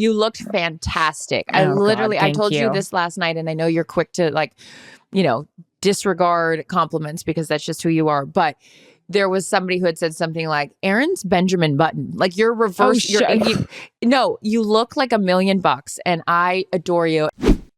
you looked fantastic. I told you this last night, and I know you're quick to disregard compliments because that's just who you are. But there was somebody who had said something like, Erin's Benjamin Button. Like you're reverse. You look like $1,000,000 and I adore you.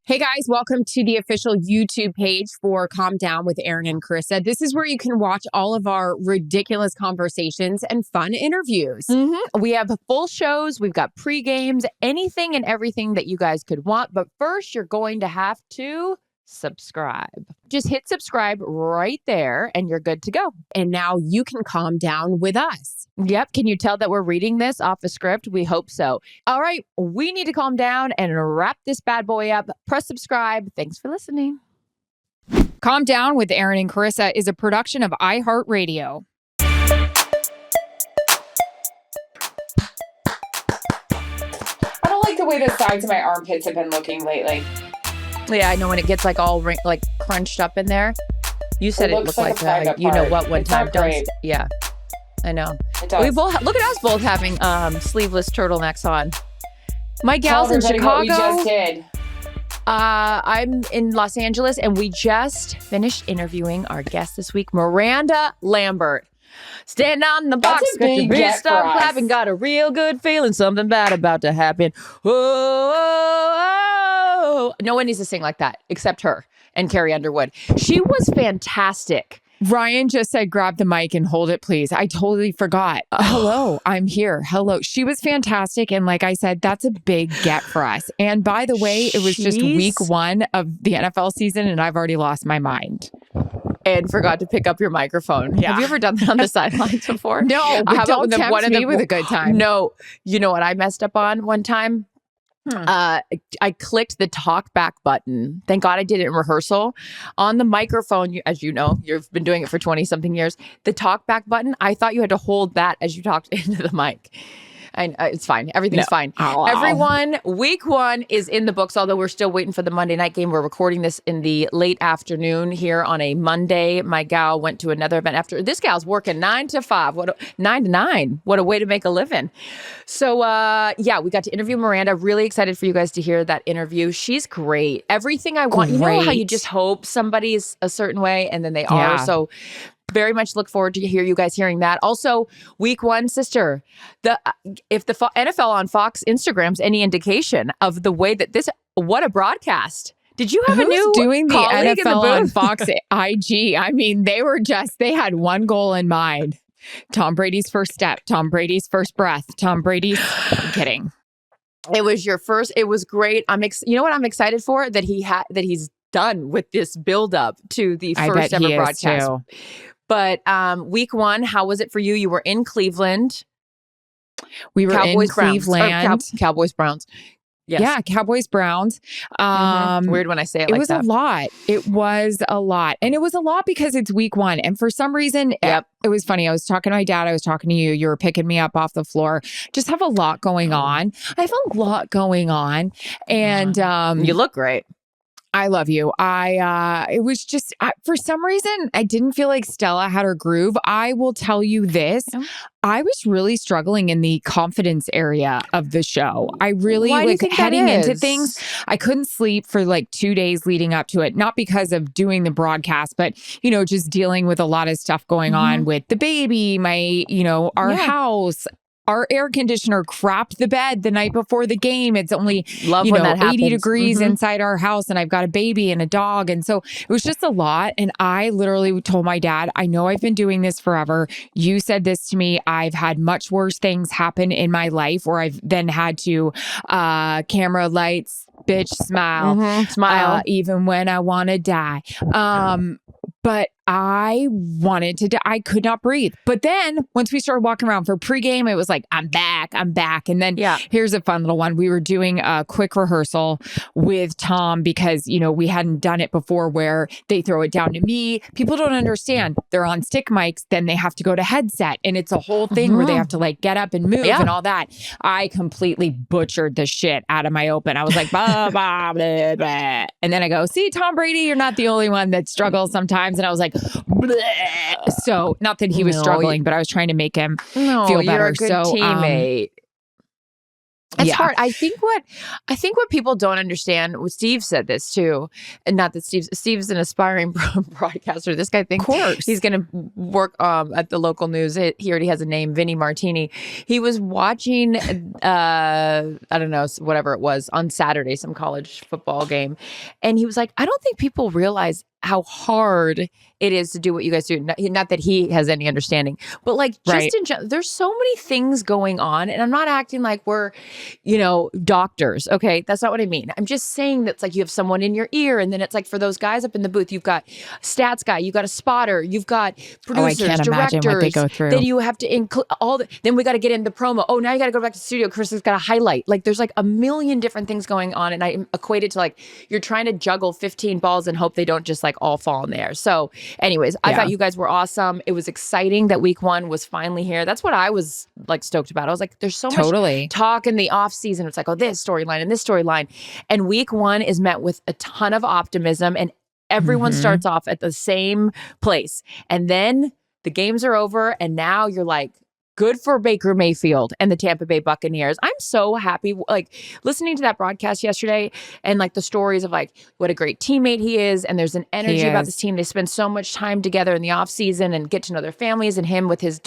Hey guys, welcome to the official YouTube page for Calm Down with Erin and Charissa. This is where you can watch all of our ridiculous conversations and fun interviews. Mm-hmm. We have full shows. We've got pre-games, anything and everything that you guys could want. But first, you're going to have to subscribe. Just hit subscribe right there and you're good to go. And now you can calm down with us. Yep. Can you tell that we're reading this off a script? We hope so. All right. We need to calm down and wrap this bad boy up. Press subscribe. Thanks for listening. Calm Down with Erin and Charissa is a production of iHeart Radio. I don't like the way the sides of my armpits have been looking lately. Yeah, I know when it gets like all crunched up in there. You said it looked like you know what one time. Yeah, I know. It does. We both look at us both having sleeveless turtlenecks on. My gal's in Chicago. What we just did. I'm in Los Angeles, and we just finished interviewing our guest this week, Miranda Lambert. Standing on the box, got your beat, stop clapping, got a real good feeling, something bad about to happen. Whoa. No one needs to sing like that except her and Carrie Underwood. She was fantastic. Ryan just said, grab the mic and hold it, please. I totally forgot. Hello, I'm here. Hello. She was fantastic. And like I said, that's a big get for us. And by the way, it was just week 1 of the NFL season and I've already lost my mind. And forgot to pick up your microphone. Yeah. Have you ever done that on the sidelines before? No, but don't tempt me with a good time. No. You know what I messed up on one time? I clicked the talk back button. Thank God I did it in rehearsal. On the microphone, as you know, you've been doing it for 20 something years. The talk back button, I thought you had to hold that as you talked into the mic. And it's fine. Everything's fine. Oh, Everyone, week 1 is in the books, although we're still waiting for the Monday night game. We're recording this in the late afternoon here on a Monday. My gal went to another event after. This gal's working 9 to 5, 9 to 9. What a way to make a living. So, we got to interview Miranda. Really excited for you guys to hear that interview. She's great. Everything I want. You know how you just hope somebody's a certain way and then they are. So very much look forward to you guys hearing that. Also, week 1, sister, if the NFL on Fox Instagram's any indication of the way that what a broadcast. Did you have a new doing the NFL on on Fox IG? I mean, they had one goal in mind. Tom Brady's first step, Tom Brady's first breath, I'm kidding. It was your first. It was great. You know what I'm excited for? That he's done with this build up to the first ever broadcast. But week 1, how was it for you? You were in Cleveland. We were in Cleveland. Cowboys, Browns. Yes. Yeah, Cowboys, Browns. Weird when I say it like that. It was a lot. It was a lot. And it was a lot because it's week 1. And for some reason, it was funny. I was talking to my dad. I was talking to you. You were picking me up off the floor. Just have a lot going on. I have a lot going on. And you look great. I love you. It was just, for some reason, I didn't feel like Stella had her groove. I will tell you this. I was really struggling in the confidence area of the show. I really, heading into things, I couldn't sleep for 2 days leading up to it. Not because of doing the broadcast, but, just dealing with a lot of stuff going on with the baby, our house. Our air conditioner crapped the bed the night before the game. It's only, 80 degrees inside our house and I've got a baby and a dog. And so it was just a lot. And I literally told my dad, I know I've been doing this forever. You said this to me. I've had much worse things happen in my life where I've then had to camera lights, bitch, smile, even when I want to die. But I wanted to, I could not breathe. But then once we started walking around for pregame, it was like, I'm back. And then here's a fun little one. We were doing a quick rehearsal with Tom because, we hadn't done it before where they throw it down to me. People don't understand. They're on stick mics. Then they have to go to headset. And it's a whole thing where they have to get up and move and all that. I completely butchered the shit out of my open. I was like, blah, blah, blah, blah. And then I go, see, Tom Brady, you're not the only one that struggles sometimes. And I was like, bleh. So not that he was struggling, but I was trying to make him feel better. You're a good teammate. It's hard. I think what people don't understand, Steve said this too, and not that Steve's an aspiring broadcaster. This guy thinks he's going to work at the local news. He already has a name, Vinny Martini. He was watching, I don't know, whatever it was on Saturday, some college football game, and he was like, I don't think people realize how hard it is to do what you guys do. Not that he has any understanding, but like just in general, there's so many things going on, and I'm not acting like we're, doctors. Okay, that's not what I mean. I'm just saying that's like you have someone in your ear, and then it's like for those guys up in the booth, you've got stats guy, you've got a spotter, you've got producers, I can't imagine directors. what they go through. Then you have to include all the. Then we got to get in the promo. Oh, now you got to go back to the studio. Chris has got to highlight. Like there's like a million different things going on, and I equate it to like you're trying to juggle 15 balls and hope they don't just like all fall in the air. So, anyways, I thought you guys were awesome. It was exciting that week 1 was finally here. That's what I was like stoked about. I was like, there's so much talk in the off season. It's like, oh, this storyline and this storyline. And week 1 is met with a ton of optimism, and everyone starts off at the same place. And then the games are over, and now you're like, good for Baker Mayfield and the Tampa Bay Buccaneers. I'm so happy, like listening to that broadcast yesterday and like the stories of like what a great teammate he is. And there's an energy about this team. They spend so much time together in the off season and get to know their families, and him with his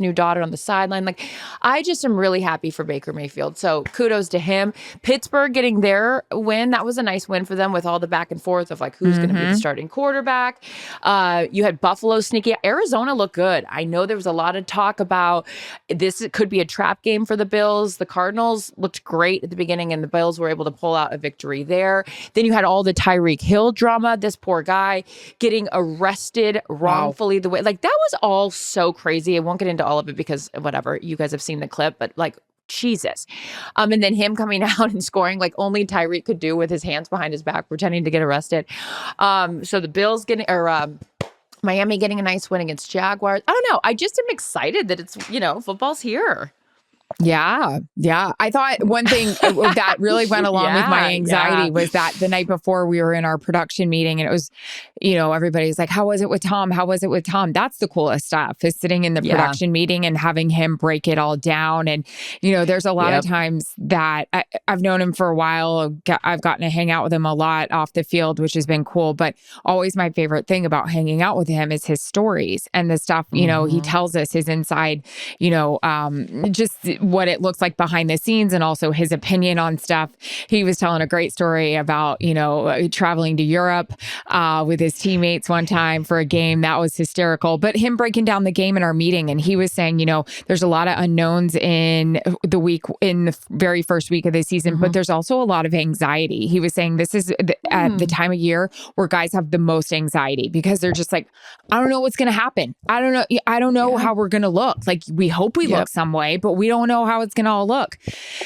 new daughter on the sideline. Like I just am really happy for Baker Mayfield. So kudos to him. Pittsburgh getting their win. That was a nice win for them with all the back and forth of like who's going to be the starting quarterback. You had Buffalo sneaky. Arizona looked good. I know there was a lot of talk about this could be a trap game for the Bills. The Cardinals looked great at the beginning, and the Bills were able to pull out a victory there. Then you had all the Tyreek Hill drama. This poor guy getting arrested wrongfully. The way, like that was all so crazy. I won't get into all of it because whatever, you guys have seen the clip, but like Jesus. And then him coming out and scoring like only Tyreek could do with his hands behind his back, pretending to get arrested. So the Bills Miami getting a nice win against Jaguars. I don't know. I just am excited that it's, football's here. Yeah. I thought one thing that really went along with my anxiety was that the night before we were in our production meeting, and it was, everybody's like, how was it with Tom? How was it with Tom? That's the coolest stuff, is sitting in the production meeting and having him break it all down. And, there's a lot of times that I've known him for a while. I've gotten to hang out with him a lot off the field, which has been cool. But always my favorite thing about hanging out with him is his stories and the stuff, he tells us his inside, just what it looks like behind the scenes, and also his opinion on stuff. He was telling a great story about, traveling to Europe with his teammates one time for a game. That was hysterical. But him breaking down the game in our meeting, and he was saying, there's a lot of unknowns in the very first week of the season, but there's also a lot of anxiety. He was saying this is at the time of year where guys have the most anxiety because they're just like, I don't know what's going to happen. I don't know how we're going to look. Like we hope we look some way, but we don't know how it's going to all look.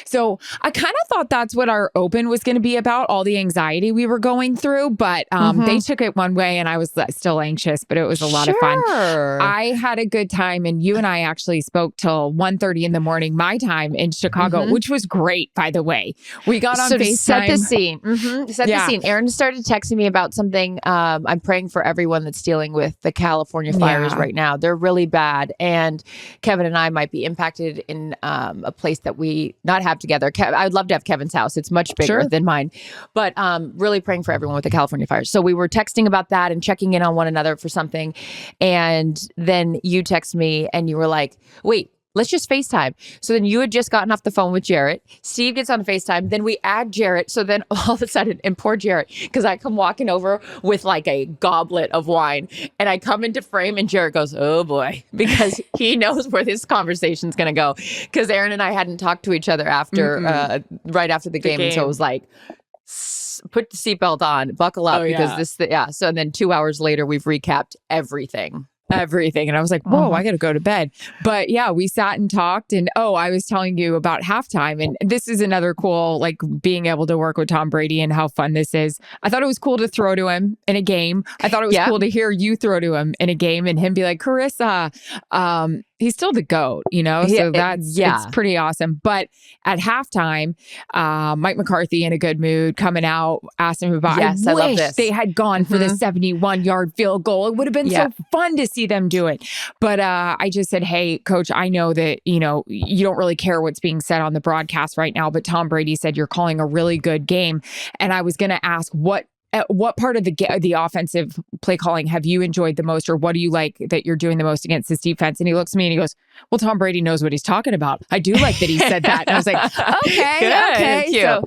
So I kind of thought that's what our open was going to be about, all the anxiety we were going through. But they took it one way, and I was still anxious, but it was a lot of fun. I had a good time, and you and I actually spoke till 1:30 in the morning, my time in Chicago, which was great, by the way. We got on FaceTime. To set the scene. Set the scene. Erin started texting me about something. I'm praying for everyone that's dealing with the California fires right now. They're really bad. And Kevin and I might be impacted in a place that we not have together. I'd love to have Kevin's house. It's much bigger than mine. But really praying for everyone with the California fires. So we were texting about that and checking in on one another for something. And then you text me and you were like, wait, let's just FaceTime. So then you had just gotten off the phone with Jarrett. Steve gets on FaceTime. Then we add Jarrett. So then all of a sudden, and poor Jarrett, because I come walking over with like a goblet of wine, and I come into frame and Jarrett goes, oh boy, because he knows where this conversation's going to go. Because Erin and I hadn't talked to each other after, right after the game. And so it was like, put the seatbelt on, buckle up, because So then 2 hours later, we've recapped everything. And I was like, whoa, I got to go to bed. But yeah, we sat and talked, and I was telling you about halftime, and this is another cool, like being able to work with Tom Brady and how fun this is. I thought it was cool to throw to him in a game. I thought it was cool to hear you throw to him in a game and him be like, Charissa, he's still the GOAT, you know? So it's pretty awesome. But at halftime, Mike McCarthy in a good mood, coming out, asking him about, Yes, I love this. They had gone for the 71-yard field goal. It would have been so fun to see them do it. But I just said, hey, coach, I know that, you know, you don't really care what's being said on the broadcast right now, but Tom Brady said you're calling a really good game. And I was going to ask what part of the offensive play calling have you enjoyed the most, or what do you like that you're doing the most against this defense? And he looks at me and he goes, well, Tom Brady knows what he's talking about. I do like that he said that. And I was like, okay. So,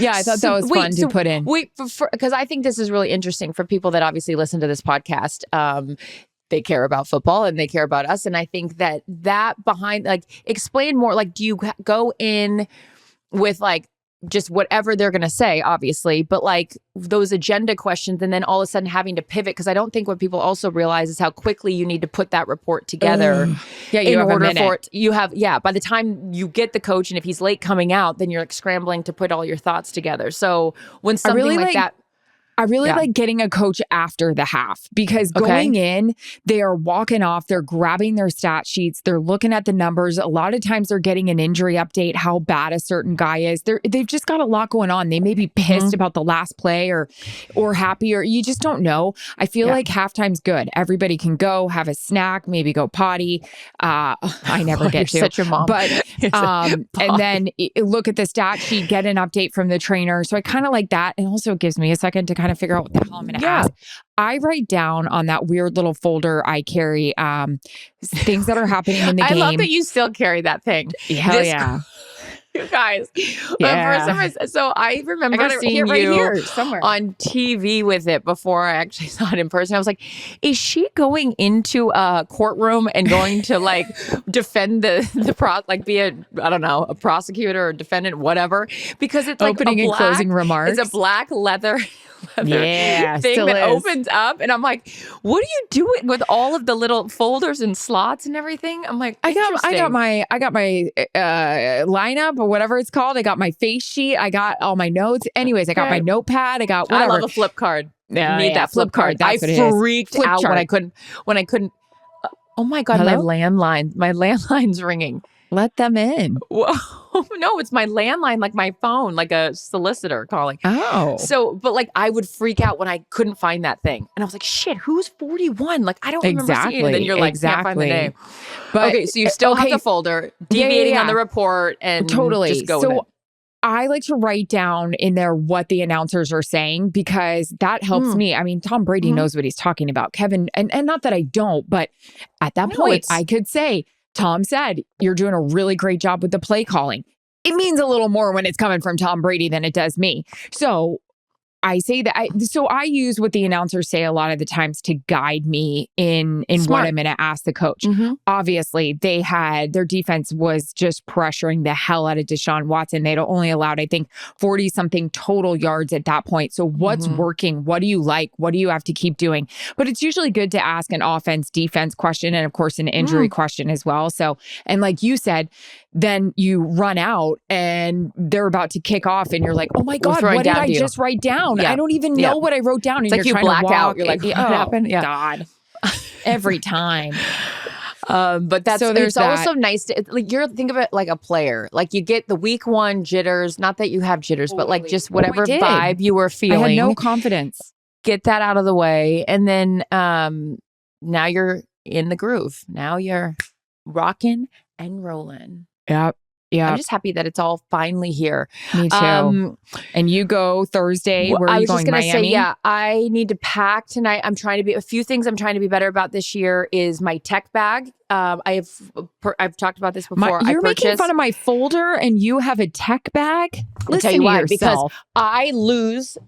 yeah, I thought that was fun to put in. Because I think this is really interesting for people that obviously listen to this podcast. They care about football and they care about us. And I think that behind, like, explain more, like, do you go in with like, just whatever they're going to say, obviously, but like those agenda questions and then all of a sudden having to pivot? Because I don't think what people also realize is how quickly you need to put that report together in order for it. By the time you get the coach and if he's late coming out, then you're like scrambling to put all your thoughts together. So when something like that... I really like getting a coach after the half, because going in, they are walking off, they're grabbing their stat sheets, they're looking at the numbers. A lot of times they're getting an injury update, how bad a certain guy is. They've just got a lot going on. They may be pissed about the last play or happy, or you just don't know. I feel like halftime's good. Everybody can go have a snack, maybe go potty. I never get to. Such a mom. But and then look at the stat sheet, get an update from the trainer. So I kind of like that. And also it gives me a second to kind of figure out what the hell I'm going to ask. I write down on that weird little folder I carry things that are happening in the game. I love that you still carry that thing. Hell yeah. You guys. For some reason, so I remember seeing you here somewhere on TV with it before I actually saw it in person. I was like, is she going into a courtroom and going to like defend be a prosecutor or defendant, whatever? Because it's like opening and closing remarks. It's a black leather thing that opens up, and I'm like, what are you doing with all of the little folders and slots and everything? I'm like, I got my lineup or whatever it's called. I got my face sheet. I got all my notes. Anyways, I got my notepad. I got whatever. I love a flip card. Yeah, need that flip card. I freaked out when I couldn't. Oh my God, my landline's ringing. Let them in. Whoa. No, it's my landline, like my phone, like a solicitor calling. Oh. So, but like I would freak out when I couldn't find that thing. And I was like, shit, who's 41? Like, I don't remember seeing it. And then you're like, can't find the name. But, okay, so you still have the folder, deviating on the report and just go with it. I like to write down in there what the announcers are saying, because that helps me. I mean, Tom Brady knows what he's talking about. Kevin, and not that I don't, but at that point, I could say, Tom said, you're doing a really great job with the play calling. It means a little more when it's coming from Tom Brady than it does me. So I say that. I use what the announcers say a lot of the times to guide me in what I'm going to ask the coach. Obviously, their defense was just pressuring the hell out of Deshaun Watson. They'd only allowed, I think, 40 something total yards at that point. So what's working? What do you like? What do you have to keep doing? But it's usually good to ask an offense defense question, and of course an injury question as well. So, and like you said, then you run out and they're about to kick off and you're like, oh my God, what did I just write down? I don't even know what I wrote down. It's and like you're you black out. You're like, what happened? Yeah. God. Every time. But it's also nice to, like, think of it like a player. Like you get the week one jitters, not that you have jitters, but like just whatever vibe you were feeling. I had no confidence. Get that out of the way. And then now you're in the groove. Now you're rocking and rolling. Yep. Yeah. I'm just happy that it's all finally here. Me too. And you go Thursday. Where are you going? Miami? I need to pack tonight. A few things I'm trying to be better about this year is my tech bag. I've talked about this before. You're making fun of my folder and you have a tech bag? I'll tell you why, because I lose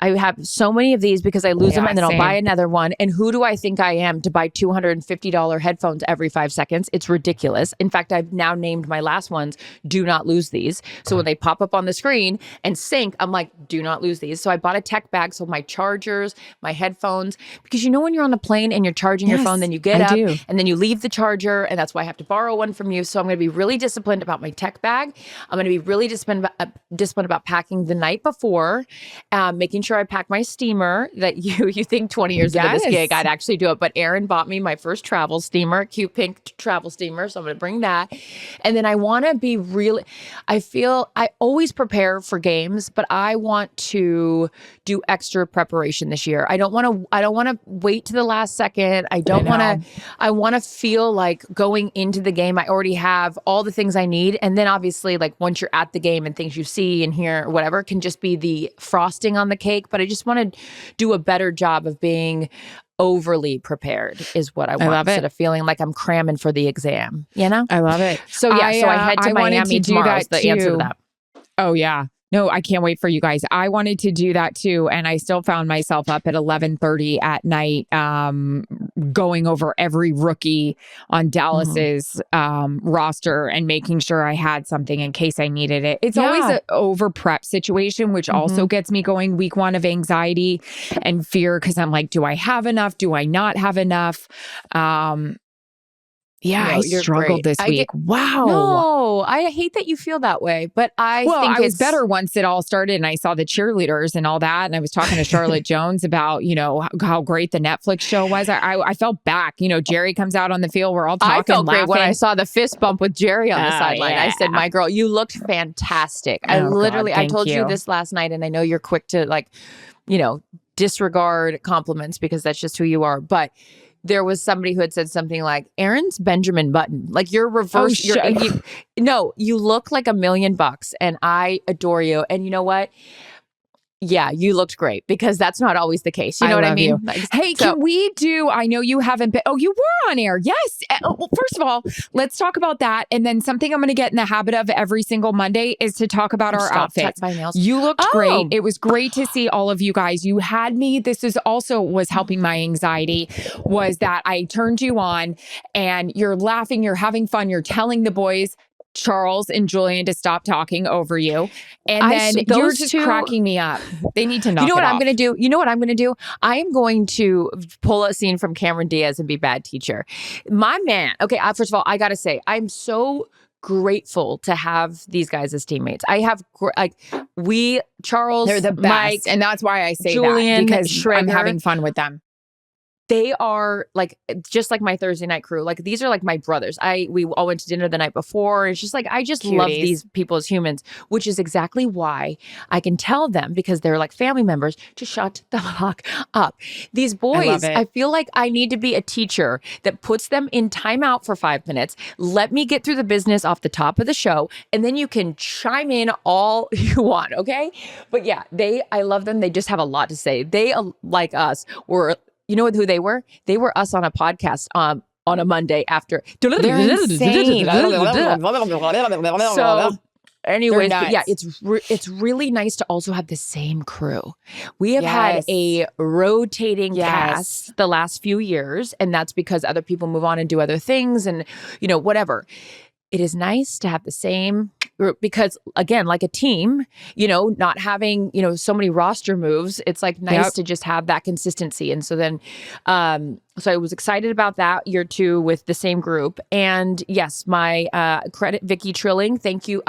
I have so many of these because I lose them and then I'll buy another one. And who do I think I am to buy $250 headphones every 5 seconds? It's ridiculous. In fact, I've now named my last ones, do not lose these. So when they pop up on the screen and sync, I'm like, do not lose these. So I bought a tech bag. So my chargers, my headphones, because when you're on the plane and you're charging your phone, then you get up too. and then you leave the charger, and that's why I have to borrow one from you. So I'm going to be really disciplined about my tech bag. I'm going to be really disciplined about packing the night before, making sure I pack my steamer. That you think 20 years into this gig I'd actually do it, but Erin bought me my first travel steamer, cute pink travel steamer, so I'm going to bring that. And then I want to be really. I feel I always prepare for games, but I want to do extra preparation this year. I don't want to wait to the last second. I want to feel like going into the game, I already have all the things I need. And then obviously, like once you're at the game and things you see and hear or whatever can just be the frosting on the cake. But I just want to do a better job of being overly prepared is what I want, instead of feeling like I'm cramming for the exam, you know? I love it. So I head to Miami tomorrow is the answer to that. Oh, yeah. No, I can't wait for you guys. I wanted to do that too. And I still found myself up at 11:30 at night, going over every rookie on Dallas's roster and making sure I had something in case I needed it. It's always an over prep situation, which also gets me going week one of anxiety and fear. Cause I'm like, do I have enough? Do I not have enough? I struggled this week. Wow. No, I hate that you feel that way, but I think I was better once it all started and I saw the cheerleaders and all that. And I was talking to Charlotte Jones about, how great the Netflix show was. I felt back. Jerry comes out on the field. We're all talking. I felt laughing. great when I saw the fist bump with Jerry on the sideline. I said, my girl, you looked fantastic. I told you this last night, and I know you're quick to disregard compliments because that's just who you are. But there was somebody who had said something like, Erin's Benjamin Button. Like you're reverse. You look like $1 million and I adore you. And you know what? Yeah, you looked great because that's not always the case. You know what I mean? Hey, can we do, I know you haven't been, you were on air. Yes. Well, first of all, let's talk about that. And then something I'm going to get in the habit of every single Monday is to talk about our outfits. You looked great. It was great to see all of you guys. You had me. This is also was helping my anxiety, was that I turned you on and you're laughing, you're having fun, you're telling the boys, Charles and Julian, to stop talking over you. And then you're just cracking me up. They need to knock it off. I'm going to do? You know what I'm going to do? I am going to pull a scene from Cameron Diaz and be bad teacher. My man. Okay, first of all, I got to say, I'm so grateful to have these guys as teammates. I have Charles, they're the best. Mike, and that's why I say Julian, that, because Schrager, I'm having fun with them. They are just like my Thursday night crew. Like these are like my brothers. We all went to dinner the night before. It's just like, I just love these people as humans, which is exactly why I can tell them, because they're like family members, to shut the fuck up. These boys, I feel like I need to be a teacher that puts them in timeout for 5 minutes. Let me get through the business off the top of the show. And then you can chime in all you want. Okay. But yeah, I love them. They just have a lot to say. They, like us, were, you know who they were? They were us on a podcast on a Monday after. They're insane. So anyways, but yeah, it's really nice to also have the same crew. We have had a rotating cast the last few years, and that's because other people move on and do other things and, whatever. It is nice to have the same group because, again, like a team, not having, so many roster moves, it's like nice to just have that consistency. And so then, so I was excited about that year two with the same group. And yes, my credit, Vicky Trilling, thank you.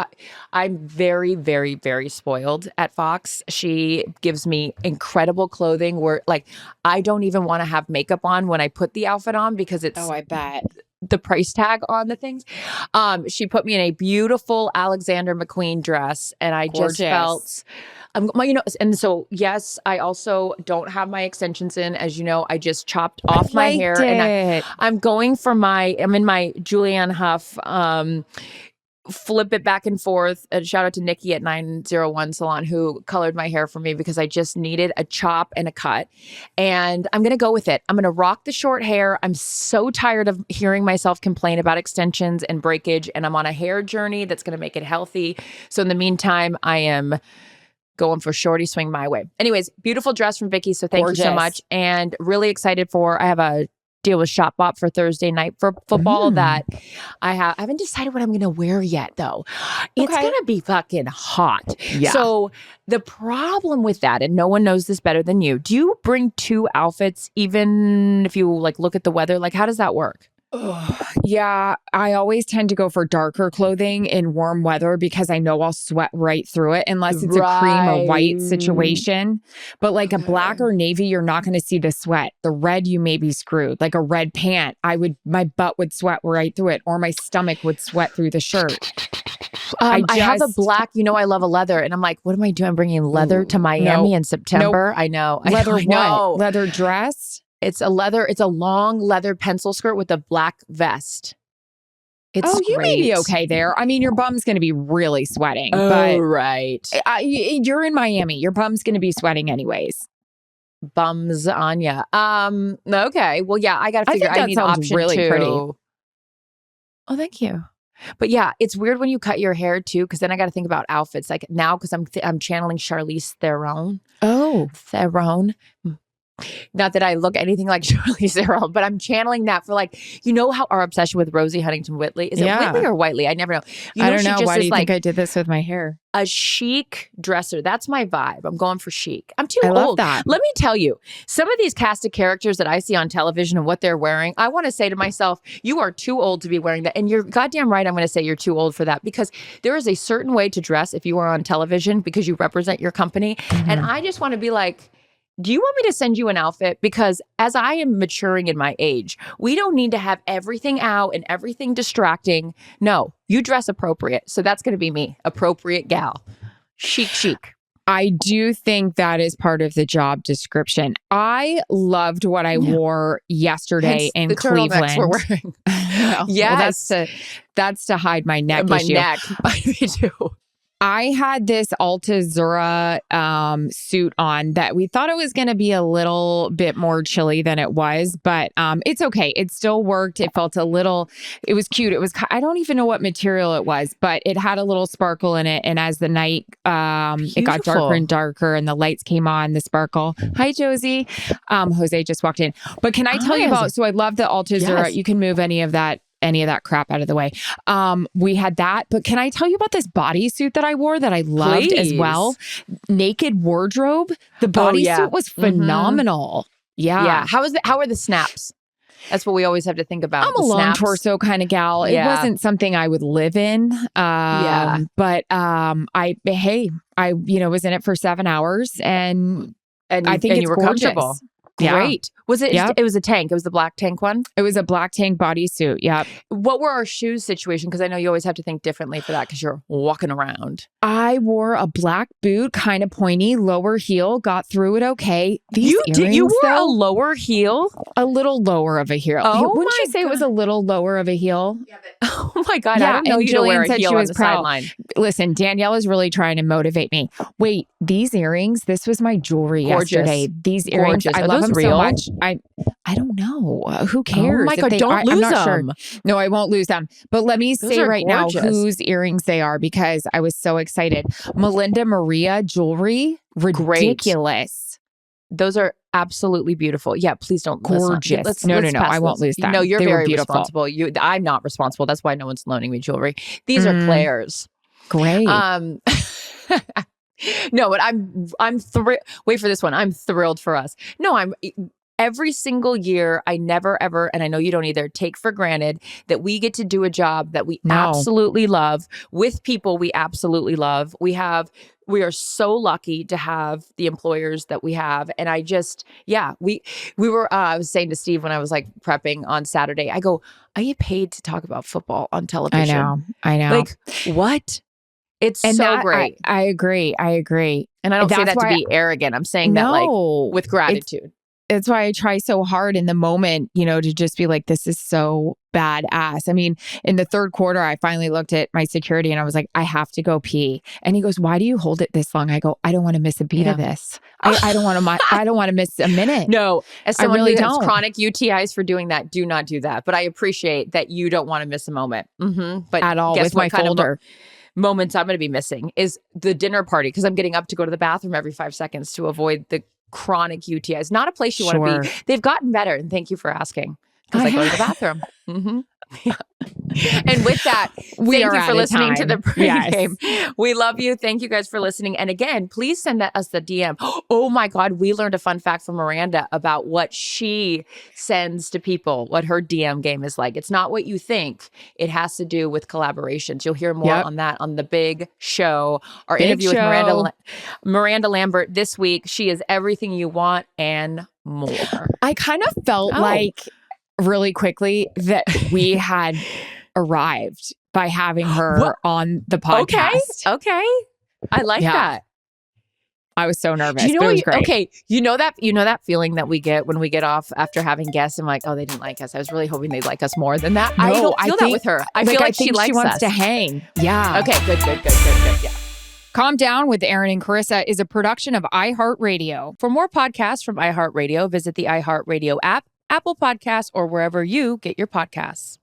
I'm very, very, very spoiled at Fox. She gives me incredible clothing where I don't even want to have makeup on when I put the outfit on because it's... Oh, I bet. The price tag on the things. She put me in a beautiful Alexander McQueen dress, and I just felt, and so yes, I also don't have my extensions in, as you know. I just chopped off my hair, and I'm going for I'm in my Julianne Hough. Flip it back and forth. And shout out to Nikki at 901 Salon who colored my hair for me because I just needed a chop and a cut. And I'm going to go with it. I'm going to rock the short hair. I'm so tired of hearing myself complain about extensions and breakage. And I'm on a hair journey that's going to make it healthy. So in the meantime, I am going for shorty swing my way. Anyways, beautiful dress from Vicky. So thank you so much. And really excited I have a deal with ShopBot for Thursday night for football that I haven't decided what I'm going to wear yet, though. It's going to be fucking hot. Yeah. So the problem with that, and no one knows this better than you, do you bring 2 outfits even if you like look at the weather? Like, how does that work? Yeah, I always tend to go for darker clothing in warm weather because I know I'll sweat right through it unless it's a cream or white situation. But like a black or navy, you're not going to see the sweat. The red, you may be screwed. Like a red pant, my butt would sweat right through it, or my stomach would sweat through the shirt. I have a black, I love a leather, and I'm like, what am I doing? I'm bringing leather to Miami in September. I know. Leather I know. what? Leather dress? It's a long leather pencil skirt with a black vest. It's you great. may be okay there. I mean, your bum's going to be really sweating. Oh, but right. You're in Miami. Your bum's going to be sweating anyways. Bums on ya. Okay. Well, yeah, I got to figure. I need option really 2. pretty. Oh, thank you. But yeah, it's weird when you cut your hair too, because then I got to think about outfits. Like now, because I'm channeling Charlize Theron. Oh, Theron. Not that I look anything like Charlize Theron, but I'm channeling that for how our obsession with Rosie Huntington-Whiteley. Is it Whitley or Whiteley? I never know. I don't know. Why do you think I did this with my hair? A chic dresser. That's my vibe. I'm going for chic. I'm too I old. love that. Let me tell you, some of these cast of characters that I see on television and what they're wearing, I want to say to myself, you are too old to be wearing that. And you're goddamn right. I'm going to say you're too old for that, because there is a certain way to dress if you are on television because you represent your company. Mm-hmm. And I just want to be like, do you want me to send you an outfit? Because as I am maturing in my age, we don't need to have everything out and everything distracting. No, you dress appropriate. So that's going to be me. Appropriate gal. Chic. I do think that is part of the job description. I loved what I wore yesterday in Cleveland. We're wearing. Yes. Well, that's to hide my neck issue. Me too. I had this Altazura suit on that we thought it was going to be a little bit more chilly than it was, but it's okay. It still worked. It felt it was cute. I don't even know what material it was, but it had a little sparkle in it. And as the night, it got darker and darker and the lights came on, the sparkle. Hi, Josie. Jose just walked in. But can I tell you about, so I love the Altazura. Yes. You can move any of that crap out of the way. We had that, but can I tell you about this bodysuit that I wore that I loved as well? Naked Wardrobe. The bodysuit was phenomenal. Mm-hmm. Yeah. How are the snaps? That's what we always have to think about. I'm a long torso kind of gal. It wasn't something I would live in. But I was in it for 7 hours and I think it's you were gorgeous. Comfortable. Great. Was it? Yep. It was a tank. It was the black tank one. It was a black tank bodysuit. Yep. What were our shoes situation? Because I know you always have to think differently for that because you're walking around. I wore a black boot, kind of pointy, lower heel. Got through it okay. You wore a lower heel, a little lower of a heel. Oh, wouldn't you say it was a little lower of a heel? Yeah, but, oh my God! I didn't know you to wear a heel on the sideline. Listen, Danielle is really trying to motivate me. Wait, these earrings. This was my jewelry yesterday. These earrings, I love them so much. I don't know. Who cares? Oh my God, don't lose them. Sure. No, I won't lose them. But let me say right now whose earrings they are because I was so excited. Melinda Maria jewelry. Ridiculous. Great. Those are absolutely beautiful. Yeah, please don't. Gorgeous. No, I won't lose them. No, you're very beautiful. Responsible. I'm not responsible. That's why no one's loaning me jewelry. These are Claire's. Great. No, but I'm thrilled. Wait for this one. I'm thrilled for us. No, every single year, I never ever, and I know you don't either, take for granted that we get to do a job that we absolutely love with people we absolutely love. We are so lucky to have the employers that we have. And I just, we were, I was saying to Steve when I was prepping on Saturday, I go, I get paid to talk about football on television. I know. What? It's so great. I agree. And I don't say that to be arrogant. I'm saying that with gratitude. It's why I try so hard in the moment, to just be like, this is so badass. I mean, in the third quarter, I finally looked at my security and I was like, I have to go pee. And he goes, why do you hold it this long? I go, I don't want to miss a beat of this. I don't want to miss a minute. No, as someone who has chronic UTIs for doing that, do not do that. But I appreciate that you don't want to miss a moment. Mm-hmm. But at all with my folder. Moments I'm going to be missing is the dinner party because I'm getting up to go to the bathroom every 5 seconds to avoid the chronic UTIs. Not a place you want to be. They've gotten better, and thank you for asking. because I go to the bathroom. Mm-hmm. Yeah. And with that, We thank are you for out of listening to the time. pregame. Yes. We love you. Thank you guys for listening. And again, please send us the DM. Oh my God, we learned a fun fact from Miranda about what she sends to people, what her DM game is like. It's not what you think. It has to do with collaborations. You'll hear more on that on the big show. Our interview with Miranda Lambert this week. She is everything you want and more. I kind of felt like really quickly that we had arrived by having her on the podcast. Okay. I like that. I was so nervous. You know but it what? was great. Okay. You know that feeling that we get when we get off after having guests and like, oh, they didn't like us. I was really hoping they'd like us more than that. No, I don't feel that with her. I feel like she likes she wants us. to hang. Yeah. Okay. Good. Yeah. Calm Down with Erin and Charissa is a production of iHeart Radio. For more podcasts from iHeart Radio, visit the iHeart Radio app, Apple Podcasts, or wherever you get your podcasts.